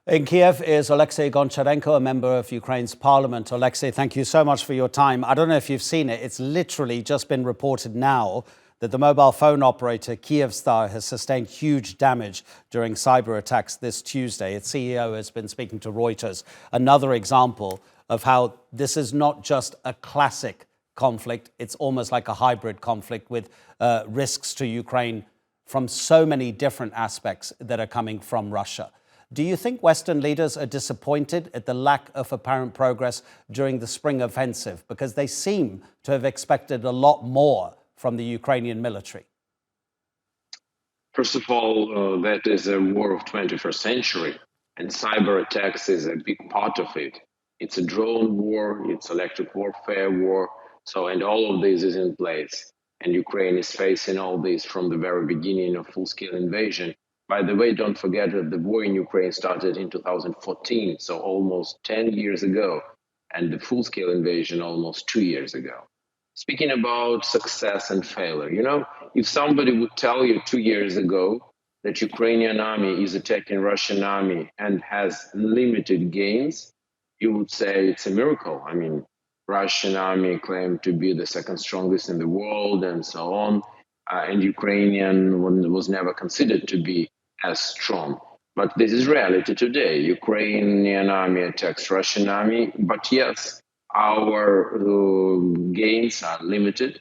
In Kiev is Oleksiy Goncharenko, a member of Ukraine's parliament. Oleksiy, thank you so much for your time. I don't know if you've seen it. It's literally just been reported now that the mobile phone operator Kyivstar has sustained huge damage during cyber attacks this Tuesday. Its CEO has been speaking to Reuters. Another example of how this is not just a classic conflict. It's almost like a hybrid conflict with risks to Ukraine from so many different aspects that are coming from Russia. Do you think Western leaders are disappointed at the lack of apparent progress during the spring offensive? Because they seem to have expected a lot more from the Ukrainian military. First of all, that is a war of 21st century, and cyber attacks is a big part of it. It's a drone war, it's electric warfare war, and all of this is in place. And Ukraine is facing all this from the very beginning of full-scale invasion. By the way, don't forget that the war in Ukraine started in 2014, so almost 10 years ago, and the full-scale invasion almost 2 years ago. Speaking about success and failure, if somebody would tell you 2 years ago that Ukrainian army is attacking Russian army and has limited gains, you would say it's a miracle. I mean, Russian army claimed to be the second strongest in the world and so on, and Ukrainian was never considered to be as strong. But this is reality today. Ukrainian army attacks Russian army, but yes, our gains are limited,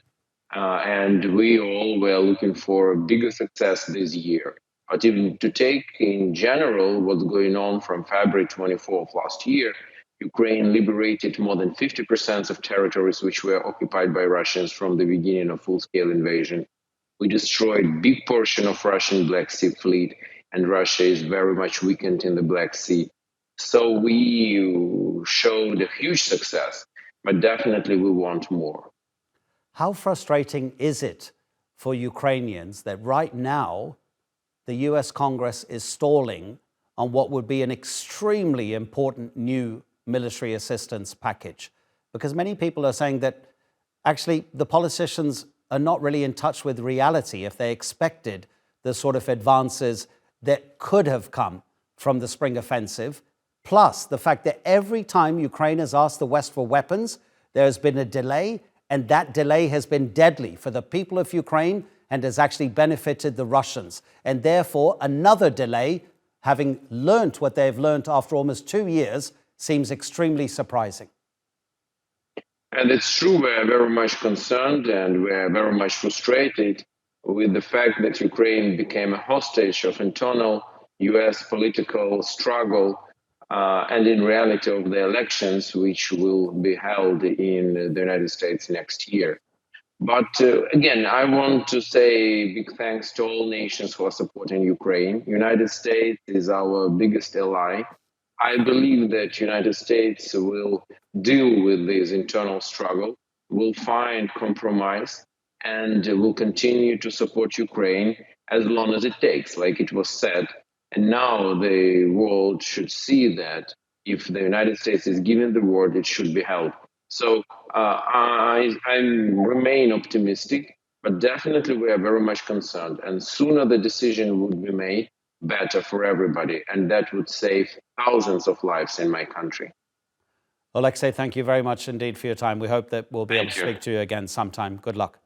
and we all were looking for a bigger success this year. But even to take in general what's going on from February 24th last year, Ukraine liberated more than 50% of territories which were occupied by Russians from the beginning of full-scale invasion. We destroyed big portion of Russian Black Sea fleet, and Russia is very much weakened in the Black Sea. So we showed a huge success, but definitely we want more. How frustrating is it for Ukrainians that right now the US Congress is stalling on what would be an extremely important new military assistance package? Because many people are saying that actually the politicians are not really in touch with reality if they expected the sort of advances that could have come from the spring offensive, plus the fact that every time Ukraine has asked the West for weapons, there has been a delay, and that delay has been deadly for the people of Ukraine and has actually benefited the Russians. And therefore, another delay, having learnt what they've learnt after almost 2 years, seems extremely surprising. And it's true, we're very much concerned and we're very much frustrated with the fact that Ukraine became a hostage of internal US political struggle and in reality of the elections which will be held in the United States next year. But again, I want to say big thanks to all nations who are supporting Ukraine. United States is our biggest ally. I believe that United States will deal with this internal struggle, will find compromise, and will continue to support Ukraine as long as it takes, like it was said. And now the world should see that if the United States is given the word, it should be held. So I remain optimistic, but definitely we are very much concerned. And sooner the decision would be made, better for everybody. And that would save thousands of lives in my country. Oleksiy, thank you very much indeed for your time. We hope that we'll be able to speak to you again sometime. Good luck.